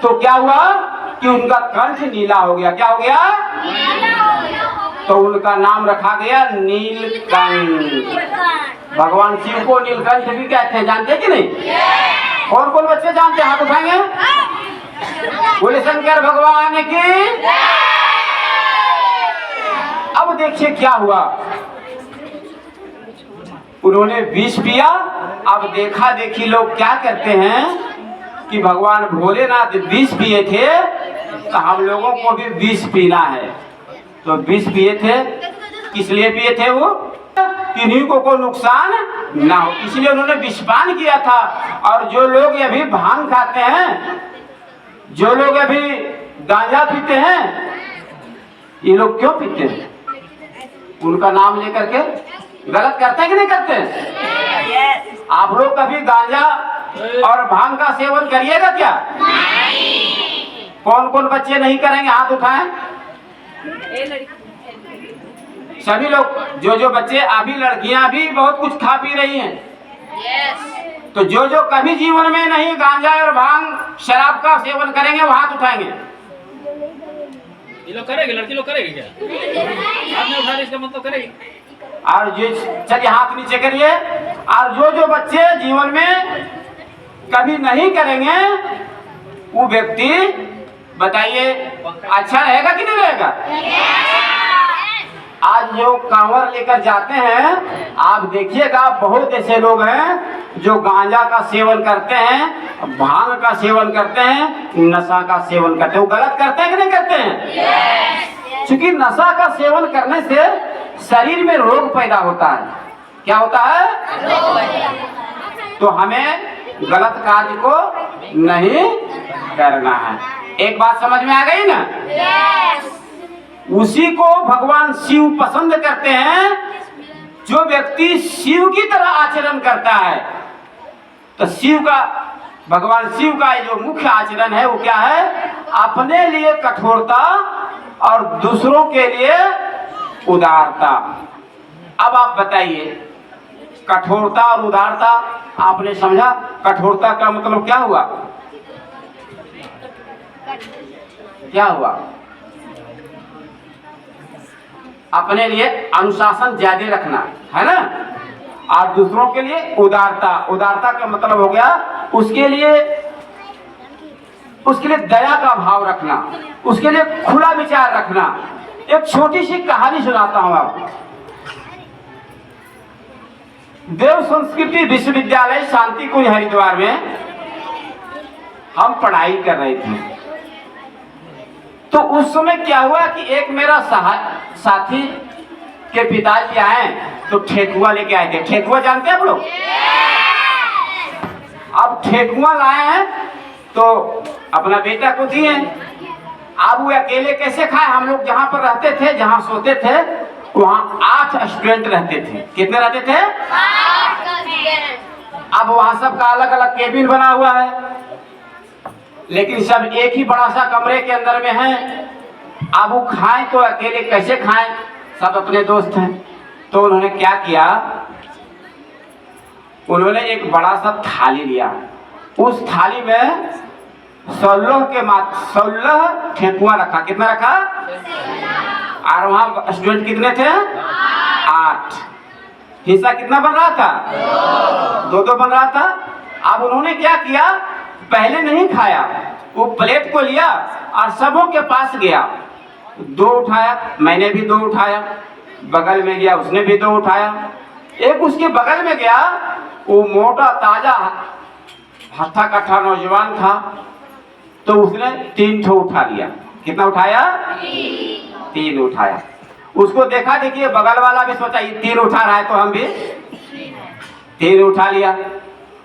तो क्या हुआ कि उनका कंठ नीला हो गया। क्या हो गया? तो उनका नाम रखा गया नीलकंठ। भगवान शिव को नीलकंठ भी कहते हैं, जानते हैं कि नहीं? कौन कौन बच्चे जानते हैं? हाथ उठाएंगे। बोले शंकर भगवान की। अब देखिए क्या हुआ, उन्होंने विष पिया। अब देखा देखी लोग क्या करते हैं कि भगवान भोलेनाथ विष पिए थे तो हम लोगों को भी विष पीना है। तो विष पिए थे, किस लिए पिए थे? वो किन्हीं को कोई नुकसान ना हो, इसलिए उन्होंने विषपान किया था। और जो लोग अभी भांग खाते हैं, जो लोग अभी गांजा पीते हैं, ये लोग क्यों पीते हैं? उनका नाम लेकर के गलत करते हैं कि नहीं करते? आप लोग कभी गांजा और भांग का सेवन करिएगा क्या? कौन कौन बच्चे नहीं करेंगे? हाथ उठाएं। सभी लोग, जो बच्चे, अभी लड़कियां भी बहुत कुछ खा पी रही हैं। तो जो कभी जीवन में नहीं गांजा और भांग शराब का सेवन करेंगे वो हाथ उठाएंगे। ये लोग करेंगे, लड़की लोग करेंगे क्या? आपने उठा इसका मतलब करेंगे। और जो, चलिए हाथ नीचे करिए। और जो बच्चे जीवन में कभी नहीं करेंगे वो व्यक्ति बताइए अच्छा रहेगा कि नहीं रहेगा? आज जो कांवर लेकर जाते हैं, आप देखिएगा बहुत ऐसे लोग हैं जो गांजा का सेवन करते हैं, भांग का सेवन करते हैं, नशा का सेवन करते हैं। वो गलत करते हैं कि नहीं करते हैं? क्योंकि नशा का सेवन करने से शरीर में रोग पैदा होता है। क्या होता है? तो हमें गलत कार्य को नहीं करना है। एक बात समझ में आ गई ना? उसी को भगवान शिव पसंद करते हैं जो व्यक्ति शिव की तरह आचरण करता है। तो शिव का, भगवान शिव का जो मुख्य आचरण है वो क्या है? अपने लिए कठोरता और दूसरों के लिए उदारता। अब आप बताइए, कठोरता और उदारता आपने समझा? कठोरता का मतलब क्या हुआ? क्या हुआ? अपने लिए अनुशासन ज्यादा रखना है ना, और दूसरों के लिए उदारता। उदारता का मतलब हो गया उसके लिए दया का भाव रखना, उसके लिए खुला विचार रखना। एक छोटी सी कहानी सुनाता हूं आपको। देव संस्कृति विश्वविद्यालय शांति कुंज हरिद्वार में हम पढ़ाई कर रहे थे। तो उस समय क्या हुआ कि एक मेरा साथी के पिताजी आए तो ठेकुआ लेके आए थे। ठेकुआ जानते हैं आप लोग? अब ठेकुआ लाए हैं तो अपना बेटा को दिए। अब वो अकेले कैसे खाए? हम लोग जहाँ पर रहते थे, जहाँ सोते थे, वहाँ 8 स्टूडेंट रहते थे। कितने रहते थे? 8। अब वहाँ सबका अलग अलग केबिन बना हुआ है, लेकिन सब एक ही बड़ा सा कमरे के अंदर में हैं। अब वो खाएं तो अकेले कैसे खाएं? सब अपने दोस्त हैं। तो उन्होंने क्या किया, उन्होंने एक बड़ा सा थाली लिया। उस थाली में 16 ठेकुआ रखा। कितना रखा? और वहां स्टूडेंट कितने थे? 8। हिस्सा कितना बन रहा था? 2 बन रहा था। अब उन्होंने क्या किया, पहले नहीं खाया, वो प्लेट को लिया और सबों के पास गया। 2 उठाया, मैंने भी 2 उठाया, बगल में गया उसने भी 2 उठाया। एक उसके बगल में गया, वो मोटा ताजा हट्ठा कट्ठा नौजवान था, तो उसने 3 ठो उठा लिया। कितना उठाया? 3 उठाया। उसको देखा देखिए बगल वाला भी सोचा ये 3 उठा रहा है तो हम भी 3 उठा लिया।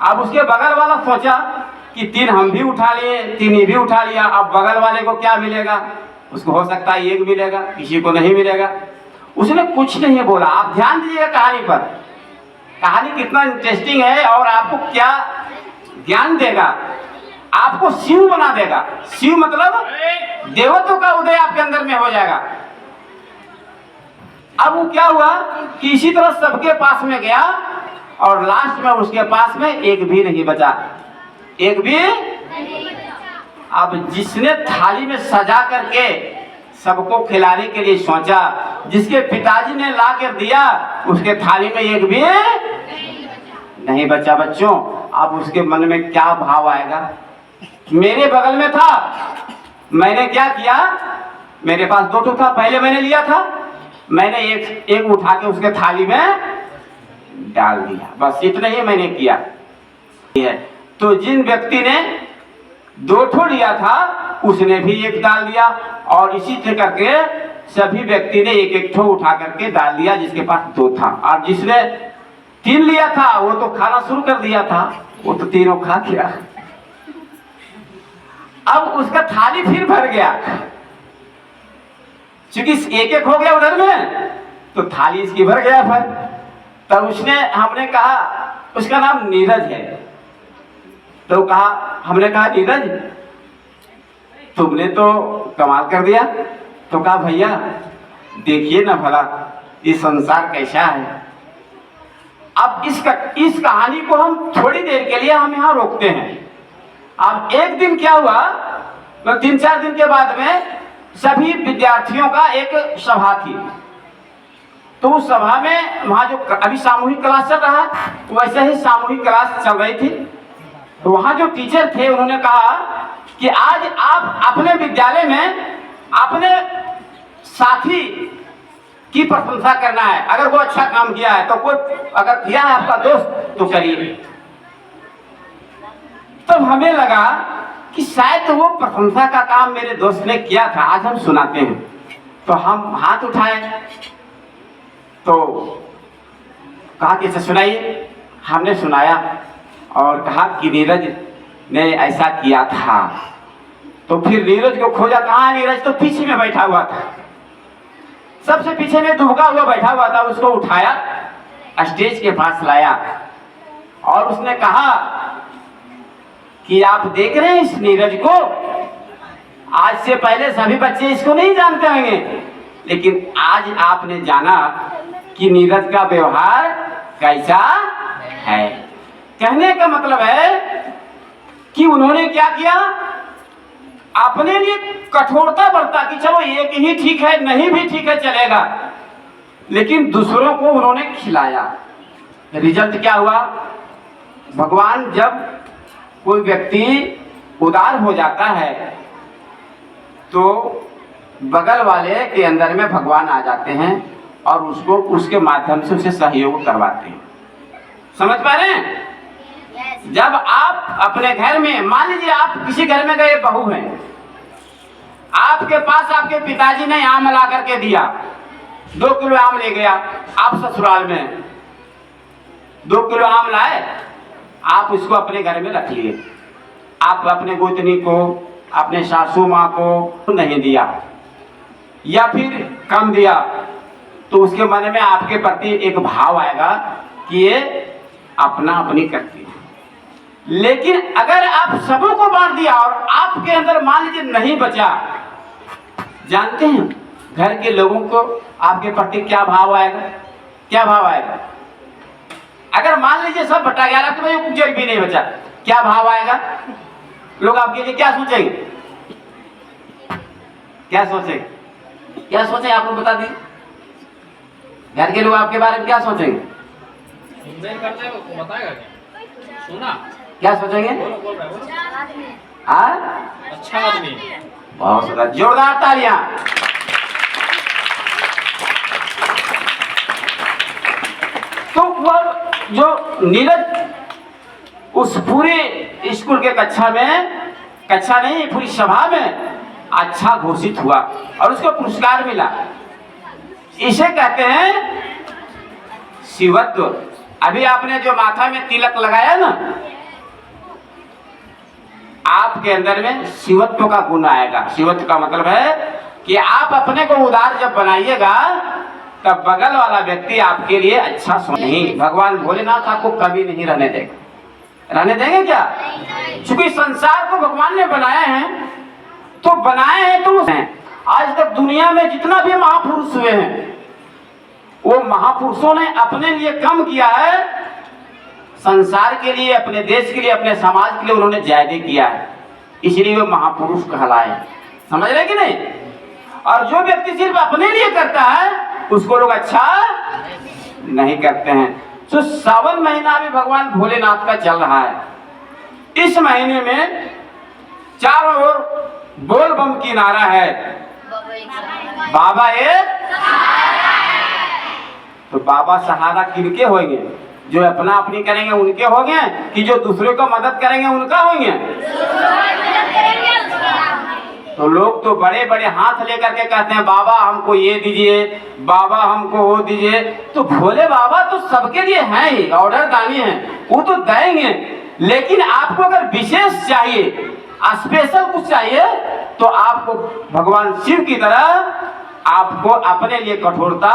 अब उसके बगल वाला सोचा कि 3 हम भी उठा लिए, 3 ये भी उठा लिया। अब बगल वाले को क्या मिलेगा? उसको हो सकता है 1 मिलेगा, किसी को नहीं मिलेगा। उसने कुछ नहीं बोला। आप ध्यान दीजिएगा कहानी पर, कहानी कितना इंटरेस्टिंग है और आपको क्या ज्ञान देगा। आपको शिव बना देगा। शिव मतलब देवत्व का उदय आपके अंदर में हो जाएगा। अब वो क्या हुआ कि इसी तरह सबके पास में गया और लास्ट में उसके पास में 1 भी नहीं बचा। 1 भी। अब जिसने थाली में सजा करके सबको खिलाने के लिए सोचा, जिसके पिताजी ने ला कर दिया, उसके थाली में एक भी नहीं बचा। बच्चों, अब उसके मन में क्या भाव आएगा? मेरे बगल में था, मैंने क्या किया, मेरे पास 2 था, पहले मैंने लिया था, मैंने एक उठा के उसके थाली में डाल दिया, बस इतना ही मैंने किया। तो जिन व्यक्ति ने 2 लिया था उसने भी 1 डाल दिया, और इसी तरह करके सभी व्यक्ति ने 1 उठा करके डाल दिया जिसके पास 2 था। और जिसने 3 लिया था वो तो खाना शुरू कर दिया था, वो तो तीनों खा गया। अब उसका थाली फिर भर गया, क्योंकि 1 हो गया उधर में, तो थाली इसकी भर गया फिर। तब हमने कहा, उसका नाम नीरज है, तो हमने कहा नीरज तुमने तो कमाल कर दिया। तो कहा भैया देखिए ना भला ये संसार कैसा है। अब इस कहानी को हम थोड़ी देर के लिए हम यहाँ रोकते हैं। अब एक दिन क्या हुआ, तो 3-4 दिन के बाद में सभी विद्यार्थियों का एक सभा थी। तो उस सभा में वहाँ जो अभी सामूहिक क्लास चल रहा है, वैसे ही सामूहिक क्लास चल रही थी। तो वहाँ जो टीचर थे उन्होंने कहा कि आज आप अपने विद्यालय में अपने साथी की प्रशंसा करना है, अगर वो अच्छा काम किया है तो कोई अगर किया है आपका दोस्त तो करिए। तब हमें लगा कि शायद वो प्रशंसा का काम मेरे दोस्त ने किया था, आज हम सुनाते हैं। तो हम हाथ उठाए, तो कहा कि सुनाइए। हमने सुनाया और कहा कि नीरज ने ऐसा किया था। तो फिर नीरज को खोजा, कहाँ नीरज? तो पीछे में बैठा हुआ था, सबसे पीछे में दुबका हुआ बैठा हुआ था। उसको उठाया, स्टेज के पास लाया और उसने कहा कि आप देख रहे हैं इस नीरज को, आज से पहले सभी बच्चे इसको नहीं जानते होंगे, लेकिन आज आपने जाना कि नीरज का व्यवहार कैसा है। कहने का मतलब है कि उन्होंने क्या किया, अपने लिए कठोरता बरता कि चलो एक ही ठीक है, नहीं भी ठीक है चलेगा, लेकिन दूसरों को उन्होंने खिलाया। रिजल्ट क्या हुआ? भगवान जब कोई व्यक्ति उदार हो जाता है तो बगल वाले के अंदर में भगवान आ जाते हैं और उसको उसके माध्यम से उसे सहयोग करवाते हैं। समझ पा रहे हैं? जब आप अपने घर में, मान लीजिए आप किसी घर में गए, बहू हैं, आपके पास आपके पिताजी ने आम ला करके दिया, 2 किलो आम ले गया, आप ससुराल में 2 किलो आम लाए, आप इसको अपने घर में रख लिए, आप अपने गोतनी को, अपने सासू माँ को नहीं दिया या फिर कम दिया, तो उसके मन में आपके प्रति एक भाव आएगा कि ये अपना अपनी करती है। लेकिन अगर आप सबों को बांट दिया और आपके अंदर मान लीजिए नहीं बचा, जानते हैं घर के लोगों को आपके प्रति क्या भाव आएगा? क्या भाव आएगा? अगर मान लीजिए सब बटा गया, तो भाई कुछ भी नहीं बचा, क्या भाव आएगा? लोग आपके लिए क्या सोचेंगे? क्या सोचेंगे? क्या सोचेंगे आप लोग बता दीजिए। घर के लोग आपके बारे में क्या सोचेंगे? बताएगा सुना क्या सोचेंगे? अच्छा आदमी। बहुत सुंदर, जोरदार तालियां। तो वह जो नीरज उस पूरे स्कूल के कक्षा नहीं, पूरी सभा में अच्छा घोषित हुआ और उसको पुरस्कार मिला। इसे कहते हैं शिवत्व। अभी आपने जो माथा में तिलक लगाया ना, आपके अंदर में शिवत्व का गुण आएगा। शिवत्व का मतलब है कि आप अपने को उदार जब बनाइएगा तब बगल वाला व्यक्ति आपके लिए अच्छा नहीं, भगवान भोलेनाथ आपको कभी नहीं रहने देगा। रहने देंगे क्या? क्योंकि संसार को भगवान ने बनाया है, तो बनाए हैं तो हैं। आज तक दुनिया में जितना भी महापुरुष हुए हैं, वो महापुरुषों ने अपने लिए कम किया है, संसार के लिए, अपने देश के लिए, अपने समाज के लिए उन्होंने ज्यादा किया है। इसलिए वो महापुरुष कहलाए। समझ रहे कि नहीं? और जो व्यक्ति सिर्फ अपने लिए करता है उसको लोग अच्छा नहीं करते हैं। तो सावन महीना भी भगवान भोलेनाथ का चल रहा है। इस महीने में चारों ओर बोल बम की नारा है, बाबा एक। तो बाबा सहारा किनके होंगे? जो अपना अपनी करेंगे उनके होंगे कि जो दूसरे को मदद करेंगे उनका होंगे? तो लोग तो बड़े बड़े हाथ लेकर के कहते हैं बाबा हमको ये दीजिए, बाबा हमको वो दीजिए। तो भोले बाबा तो सबके लिए हैं ही, ऑर्डर दानी है, वो तो देंगे। लेकिन आपको अगर विशेष चाहिए, स्पेशल कुछ चाहिए, तो आपको भगवान शिव की तरह आपको अपने लिए कठोरता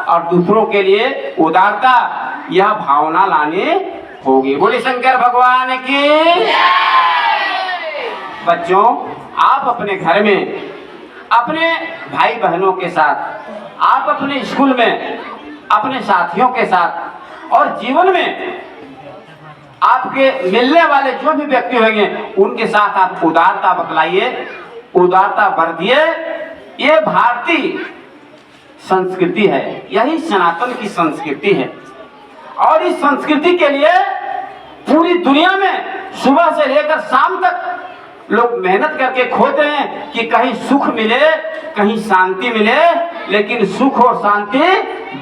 और दूसरों के लिए उदारता, यह भावना लानी होगी। बोले शंकर भगवान की। बच्चों, आप अपने घर में अपने भाई बहनों के साथ, आप अपने स्कूल में अपने साथियों के साथ और जीवन में आपके मिलने वाले जो भी व्यक्ति होंगे उनके साथ आप उदारता बतलाइए, उदारता बरतिए। ये भारतीय संस्कृति है, यही सनातन की संस्कृति है। और इस संस्कृति के लिए पूरी दुनिया में सुबह से लेकर शाम तक लोग मेहनत करके खोते हैं कि कहीं सुख मिले, कहीं शांति मिले। लेकिन सुख और शांति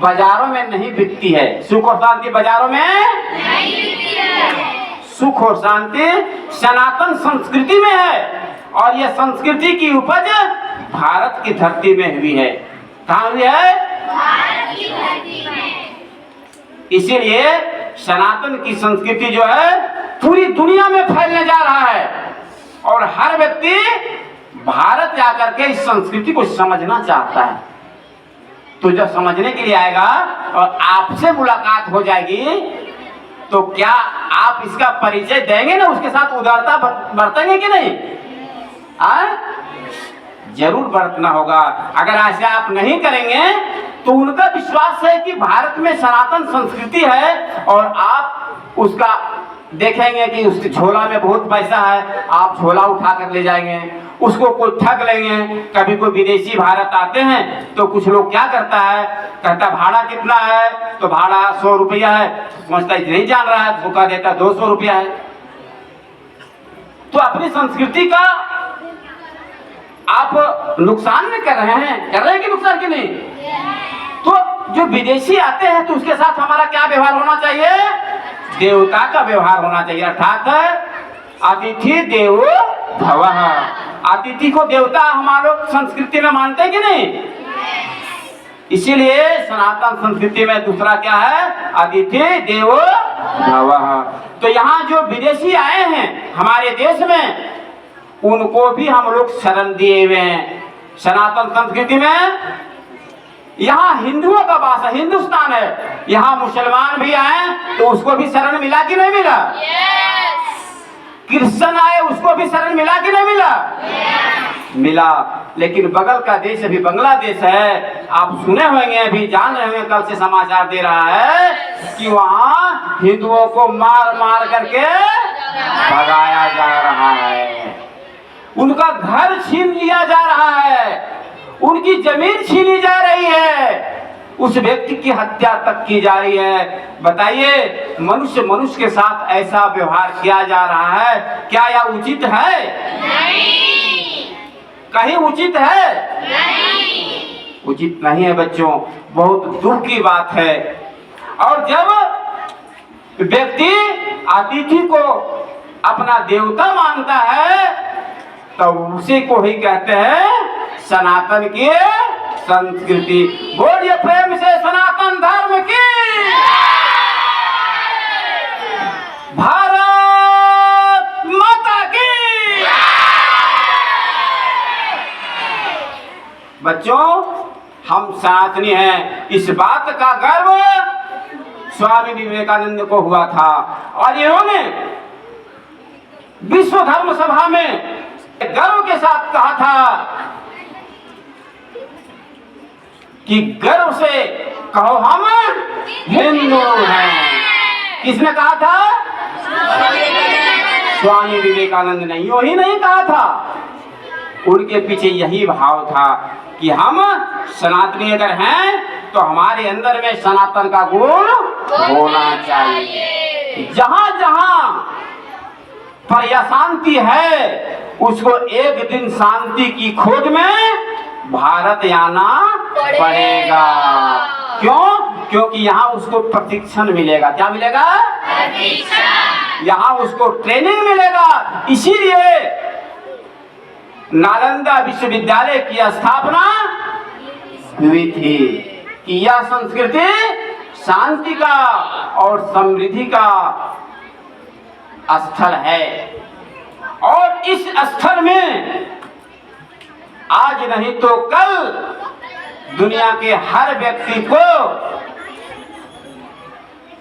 बाजारों में नहीं बिकती है। सुख और शांति बाजारों में नहीं बिकती है। सुख और शांति सनातन संस्कृति में है। और यह संस्कृति की उपज भारत की धरती में हुई है। कहाँ हुई है? भारत की धरती में। इसीलिए सनातन की संस्कृति जो है पूरी दुनिया में फैलने जा रहा है। और हर व्यक्ति भारत जाकर के इस संस्कृति को समझना चाहता है। तो जब समझने के लिए आएगा और आपसे मुलाकात हो जाएगी, तो क्या आप इसका परिचय देंगे ना? उसके साथ उदारता बरतेंगे कि नहीं? जरूर बरतना होगा। अगर ऐसा आप नहीं करेंगे तो उनका विश्वास है कि भारत में सनातन संस्कृति है और आप उसका देखेंगे कि उसके झोला में बहुत पैसा है, आप झोला उठा कर ले जाएंगे, उसको कोई ठग लेंगे। कभी कोई विदेशी भारत आते हैं तो कुछ लोग क्या करता है, कहता भाड़ा कितना है, तो भाड़ा 100 रुपया है, समझता नहीं जान रहा है, तो कह देता 200 रुपया है। तो अपनी संस्कृति का आप नुकसान नहीं कर रहे हैं? कर रहे हैं कि नुकसान की नहीं? तो जो विदेशी आते हैं तो उसके साथ हमारा क्या व्यवहार होना चाहिए? देवता का व्यवहार होना चाहिए। अर्थात अतिथि देवो भवः। अतिथि को देवता हमारे संस्कृति में मानते हैं कि नहीं? इसीलिए सनातन संस्कृति में दूसरा क्या है? अतिथि देवो भवः। तो यहाँ जो विदेशी आए हैं हमारे देश में, उनको भी हम लोग शरण दिए हुए हैं। सनातन संस्कृति में यहाँ हिंदुओं का वास है, हिंदुस्तान है। यहाँ मुसलमान भी आए तो उसको भी शरण मिला कि नहीं मिला? क्रिश्चियन आए उसको भी शरण मिला कि नहीं मिला? मिला। लेकिन बगल का देश अभी बांग्लादेश है, आप सुने होंगे, अभी जान रहे होंगे, कल से समाचार दे रहा है कि वहाँ हिंदुओं को मार मार करके भगाया जा रहा है, उनका घर छीन लिया जा रहा है, उनकी जमीन छीनी जा रही है, उस व्यक्ति की हत्या तक की जा रही है। बताइए, मनुष्य मनुष्य के साथ ऐसा व्यवहार किया जा रहा है, क्या यह उचित है? नहीं। कहीं उचित है? नहीं। उचित नहीं है बच्चों, बहुत दुख की बात है। और जब व्यक्ति अतिथि को अपना देवता मानता है तो उसी को ही कहते हैं सनातन की संस्कृति। बोलिए प्रेम से सनातन धर्म की, भारत माता की। बच्चों, हम सनातनी हैं, इस बात का गर्व स्वामी विवेकानंद को हुआ था। और इन्होंने विश्व धर्म सभा में गर्व के साथ कहा था कि गर्व से कहो हम हिंदू हैं। किसने कहा था? स्वामी विवेकानंद ने यूं ही नहीं कहा था, उनके पीछे यही भाव था कि हम सनातनी अगर हैं तो हमारे अंदर में सनातन का गुण होना चाहिए। जहां जहां पर यह शांति है उसको एक दिन शांति की खोज में भारत आना पड़ेगा। क्यों? क्योंकि यहाँ उसको प्रशिक्षण मिलेगा। क्या मिलेगा? यहाँ उसको ट्रेनिंग मिलेगा। इसीलिए नालंदा विश्वविद्यालय की स्थापना हुई थी कि यह संस्कृति शांति का और समृद्धि का स्थल है। और इस स्थल में आज नहीं तो कल दुनिया के हर व्यक्ति को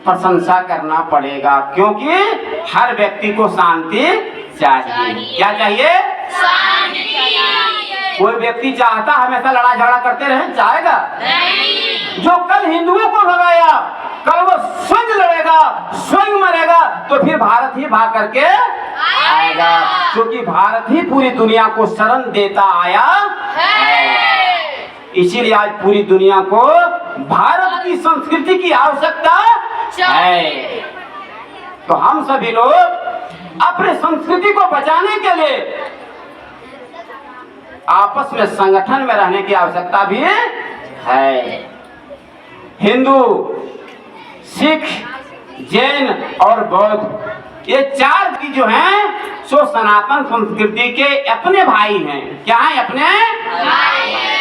प्रशंसा करना पड़ेगा, क्योंकि हर व्यक्ति को शांति चाहिए। क्या चाहिए? कोई व्यक्ति चाहता हमेशा लड़ाई झगड़ा करते रहे? चाहेगा नहीं। जो कल हिंदुओं को भगाया कल वो स्वयं लड़ेगा, स्वयं मरेगा, तो फिर भारत ही भाग करके आएगा, क्योंकि भारत ही पूरी दुनिया को शरण देता आया है। इसीलिए आज पूरी दुनिया को भारत की संस्कृति की आवश्यकता है। तो हम सभी लोग अपने संस्कृति को बचाने के लिए आपस में संगठन में रहने की आवश्यकता भी है। हिंदू, सिख, जैन और बौद्ध, ये चार की जो हैं सो सनातन संस्कृति के अपने भाई हैं। क्या हैं? अपने भाई हैं।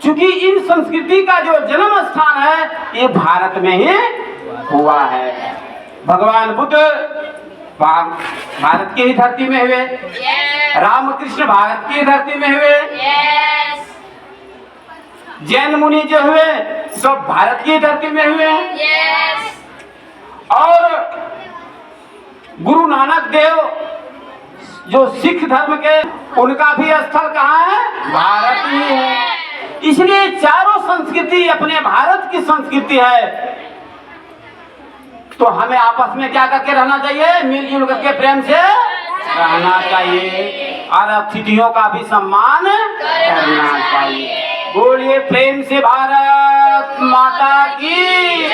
चूंकि इन संस्कृति का जो जन्म स्थान है ये भारत में ही हुआ है। भगवान बुद्ध भारत की ही धरती में हुए, रामकृष्ण भारत की धरती में हुए, जैन मुनि जो हुए सब भारत की धरती में हुए, और गुरु नानक देव जो सिख धर्म के उनका भी स्थल कहाँ है? भारत ही है। इसलिए चारों संस्कृति अपने भारत की संस्कृति है। तो हमें आपस में क्या करके रहना चाहिए? मिलजुल करके प्रेम से रहना चाहिए और अतिथियों का भी सम्मान करना चाहिए। बोलिए प्रेम से भारत माता की।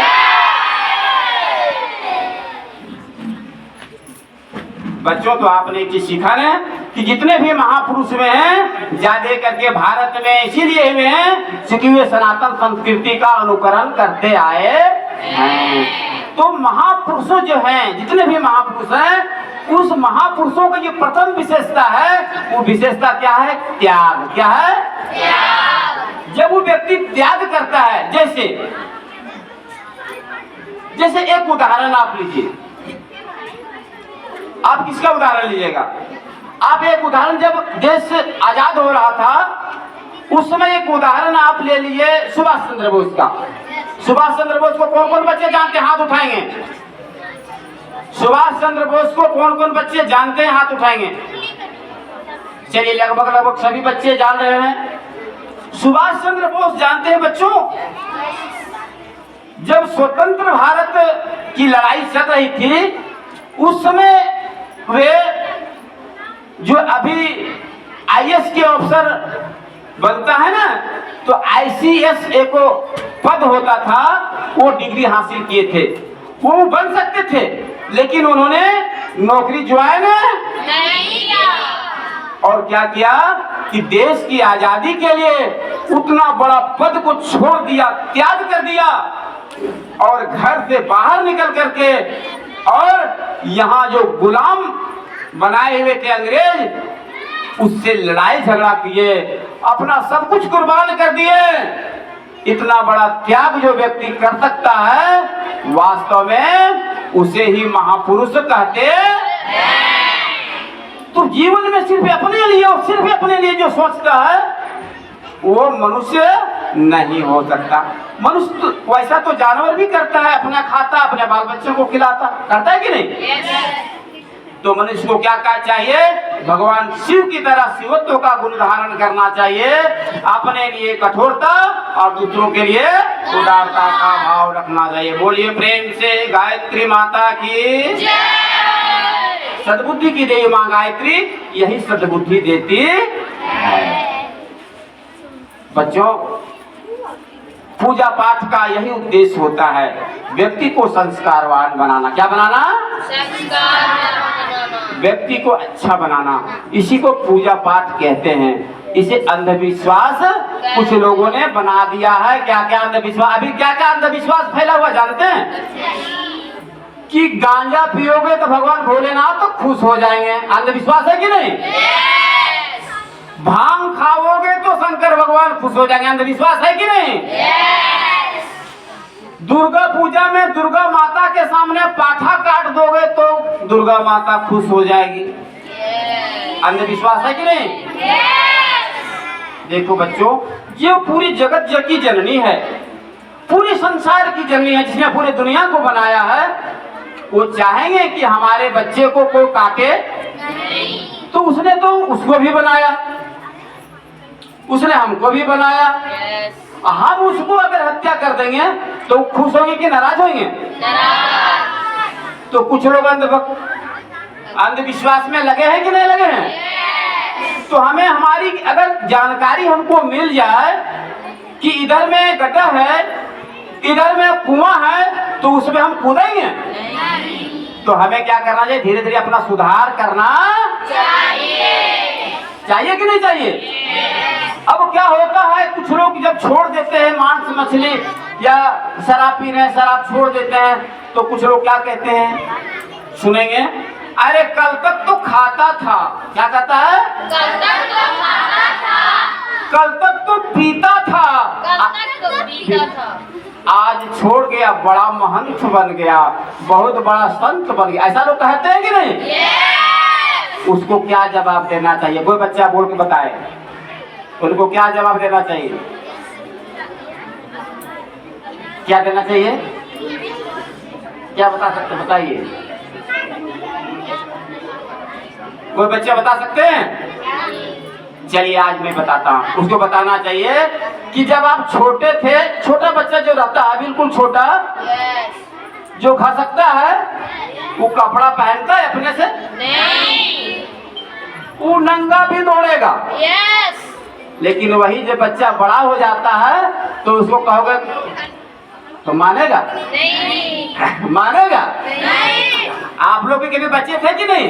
बच्चों, तो आपने एक चीज सीखा ना कि जितने भी महापुरुष हुए हैं ज्यादा करके भारत में इसीलिए हुए हैं क्योंकि वे सनातन संस्कृति का अनुकरण करते आए हैं। तो महापुरुषों जो हैं, जितने भी महापुरुष हैं, उस महापुरुषों का जो प्रथम विशेषता है वो विशेषता क्या है? त्याग। क्या है? त्याग। जब वो व्यक्ति त्याग करता है, जैसे एक उदाहरण आप लीजिए। आप किसका उदाहरण लीजिएगा? आप एक उदाहरण, जब देश आजाद हो रहा था उस समय एक उदाहरण आप ले लीजिए सुभाष चंद्र बोस का। सुभाष चंद्र बोस को कौन कौन बच्चे जानते हैं? हाथ उठाएंगे। सुभाष चंद्र बोस को कौन कौन बच्चे जानते हैं? हाथ उठाएंगे। चलिए, लगभग सभी बच्चे जान रहे हैं। सुभाष चंद्र बोस जानते हैं बच्चों, जब स्वतंत्र भारत की लड़ाई चल रही थी उस समय वे जो अभी आईएएस के अफसर बनता है ना, तो आईसीएस एक पद होता था, वो डिग्री हासिल किए थे। वो बन सकते थे लेकिन उन्होंने नौकरी ज्वाइन नहीं किया। और क्या किया कि देश की आजादी के लिए उतना बड़ा पद को छोड़ दिया, त्याग कर दिया और घर से बाहर निकल करके और यहाँ जो गुलाम बनाए हुए थे अंग्रेज, उससे लड़ाई झगड़ा किए, अपना सब कुछ कुर्बान कर दिए। इतना बड़ा त्याग जो व्यक्ति कर सकता है वास्तव में उसे ही महापुरुष कहते हैं। तो जीवन में सिर्फ अपने लिए और सिर्फ अपने लिए जो सोचता है वो मनुष्य नहीं हो सकता। मनुष्य तो वैसा तो जानवर भी करता है, अपना खाता, अपने बाल बच्चों को खिलाता, करता है कि नहीं? तो मनुष्य को क्या करना चाहिए? भगवान शिव की तरह शिवत्व का गुण धारण करना चाहिए। अपने लिए कठोरता और दूसरों के लिए उदारता का भाव रखना चाहिए। बोलिए प्रेम से गायत्री माता की जय। सद्बुद्धि की देवी मां गायत्री यही सद्बुद्धि देती है। बच्चों, पूजा पाठ का यही उद्देश्य होता है, व्यक्ति को संस्कारवान बनाना। क्या बनाना? व्यक्ति को अच्छा बनाना। इसी को पूजा पाठ कहते हैं। इसे अंधविश्वास कुछ लोगों ने बना दिया है। क्या क्या अंधविश्वास, अभी क्या क्या अंधविश्वास फैला हुआ जानते हैं? कि गांजा पियोगे तो भगवान भोलेनाथ तो खुश हो जाएंगे। अंधविश्वास है कि नहीं? भांग खाओगे तो शंकर भगवान खुश हो जाएंगे। अंधविश्वास है कि नहीं? दुर्गा पूजा में दुर्गा माता के सामने पाठा काट दोगे तो दुर्गा माता खुश हो जाएगी। अंधविश्वास है कि नहीं? देखो बच्चों, ये पूरी जगत जग की जननी है, पूरे संसार की जननी है, जिसने पूरी दुनिया को बनाया है। वो चाहेंगे कि हमारे बच्चे को कोई काटे, तो उसने तो उसको भी बनाया, उसने हमको भी बनाया। हम उसको अगर हत्या कर देंगे तो खुश होंगे कि नाराज होंगे? तो कुछ लोग अंधविश्वास में लगे हैं कि नहीं लगे हैं? तो हमें हमारी अगर जानकारी हमको मिल जाए कि इधर में गड्ढा है, इधर में कुआं है, तो उसमें हम कूदेंगे? तो हमें क्या करना चाहिए? धीरे धीरे अपना सुधार करना चाहिए कि नहीं चाहिए? अब क्या होता है, कुछ लोग जब छोड़ देते हैं मांस मछली या शराब पी रहे हैं, शराब छोड़ देते हैं, तो कुछ लोग क्या कहते हैं, सुनेंगे, अरे कल तक तो खाता था। क्या कहता है? कल तक तो खाता था, कल तक तो पीता था, कल तक तो पीता था, आज छोड़ गया, बड़ा महंत बन गया, बहुत बड़ा संत बन गया। ऐसा लोग कहते हैं कि नहीं? उसको क्या जवाब देना चाहिए? कोई बच्चा बोल के बताए, उनको क्या जवाब देना चाहिए? क्या देना चाहिए? क्या बता सकते, बताइए। कोई बच्चा बता सकते हैं? चलिए आज मैं बताता हूँ। उसको बताना चाहिए कि जब आप छोटे थे, छोटा बच्चा जो रहता है, बिल्कुल छोटा, जो खा सकता है, वो कपड़ा पहनता है अपने से? नहीं। वो नंगा भी दौड़ेगा। यस। लेकिन वही जब बच्चा बड़ा हो जाता है तो उसको कहोगे तो मानेगा? नहीं। मानेगा? नहीं। आप लोग के भी बच्चे थे कि नहीं?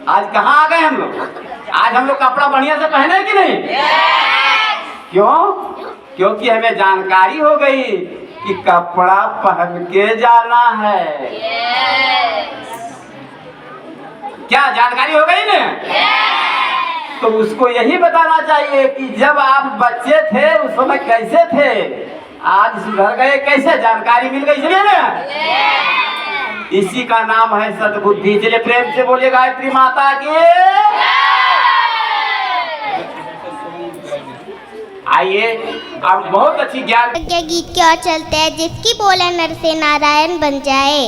आज कहाँ आ गए हम लोग? आज हम लोग कपड़ा बढ़िया से पहने कि नहीं? क्यों? क्योंकि हमें जानकारी हो गई कि कपड़ा पहन के जाना है। क्या जानकारी हो गई ना? तो उसको यही बताना चाहिए कि जब आप बच्चे थे उस समय कैसे थे, आज सुधर गए कैसे, जानकारी मिल गई, चलिए ना। इसी का नाम है सद्बुद्धि। चलिए प्रेम से बोलिए गायत्री माता की। आइए अब बहुत अच्छी ज्ञान गीत की ओर चलते हैं, जिसकी बोले नर से नारायण बन जाए।